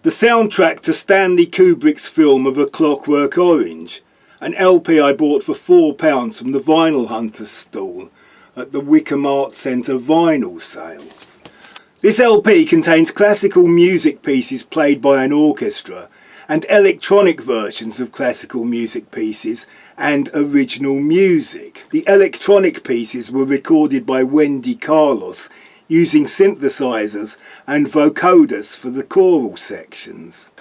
The soundtrack to Stanley Kubrick's film of A Clockwork Orange, an LP I bought for £4 from the Vinyl Hunters stall at the Wickham Arts Centre vinyl sale. This LP contains classical music pieces played by an orchestra and electronic versions of classical music pieces and original music. The electronic pieces were recorded by Wendy Carlos using synthesizers and vocoders for the choral sections.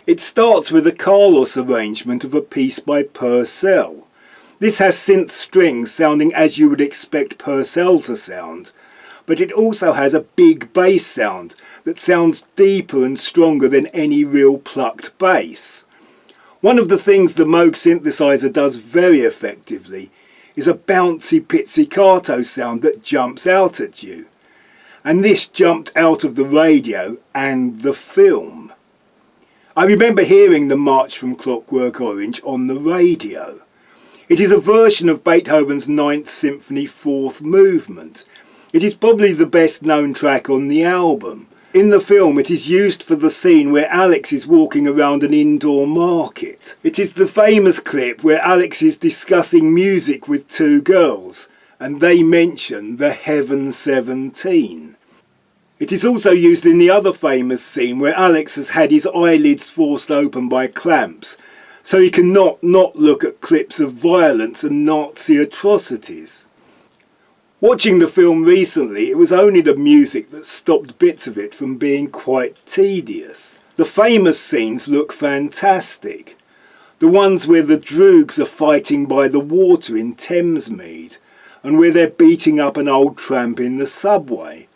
It starts with a Carlos arrangement of a piece by Purcell. This has synth strings sounding as you would expect Purcell to sound, but it also has a big bass sound that sounds deeper and stronger than any real plucked bass. One of the things the Moog synthesizer does very effectively is a bouncy pizzicato sound that jumps out at you. And this jumped out of the radio and the film. I remember hearing the March from Clockwork Orange on the radio. It is a version of Beethoven's Ninth Symphony Fourth Movement. It is probably the best known track on the album. In the film it is used for the scene where Alex is walking around an indoor market. It is the famous clip where Alex is discussing music with two girls and they mention the Heaven 17. It is also used in the other famous scene where Alex has had his eyelids forced open by clamps so he cannot not look at clips of violence and Nazi atrocities. Watching the film recently, it was only the music that stopped bits of it from being quite tedious. The famous scenes look fantastic. The ones where the Droogs are fighting by the water in Thamesmead and where they're beating up an old tramp in the subway.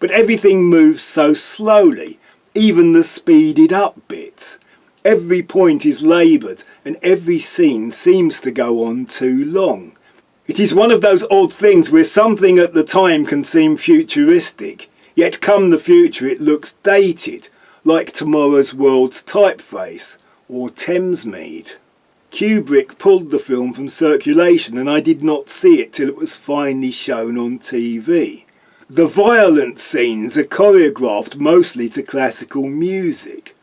But everything moves so slowly, even the speeded up bits. Every point is laboured and every scene seems to go on too long. It is one of those odd things where something at the time can seem futuristic, yet come the future it looks dated, like Tomorrow's World's Typeface or Thamesmead. Kubrick pulled the film from circulation and I did not see it till it was finally shown on TV. The violent scenes are choreographed mostly to classical music.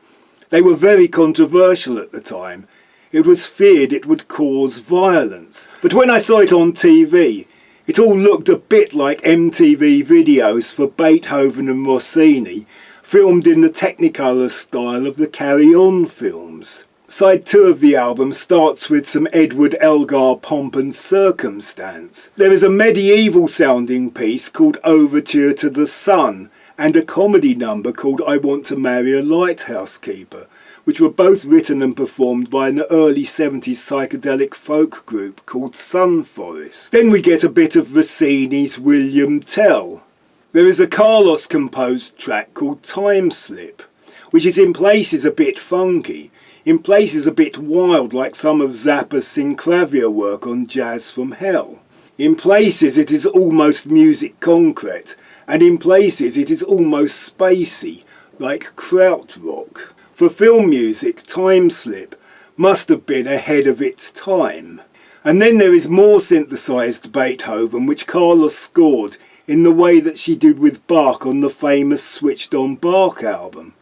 They were very controversial at the time. It was feared it would cause violence. But when I saw it on TV, it all looked a bit like MTV videos for Beethoven and Rossini, filmed in the Technicolor style of the Carry On films. Side 2 of the album starts with some Edward Elgar pomp and circumstance. There is a medieval sounding piece called Overture to the Sun and a comedy number called I Want to Marry a Lighthouse Keeper, which were both written and performed by an early 70s psychedelic folk group called Sunforest. Then we get a bit of Rossini's William Tell. There is a Carlos composed track called Time Slip, which is in places a bit funky, in places a bit wild like some of Zappa's synclavier work on Jazz from Hell. In places it is almost music concrete, and in places it is almost spacey, like krautrock. For film music, Time Slip must have been ahead of its time. And then there is more synthesized Beethoven which Carlos scored in the way that she did with Bach on the famous Switched On Bach album.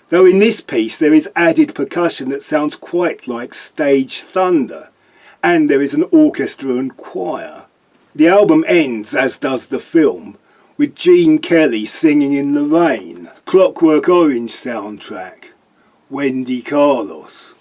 Though in this piece there is added percussion that sounds quite like stage thunder, and there is an orchestra and choir. The album ends, as does the film, with Gene Kelly singing in the rain. Clockwork Orange soundtrack, Wendy Carlos.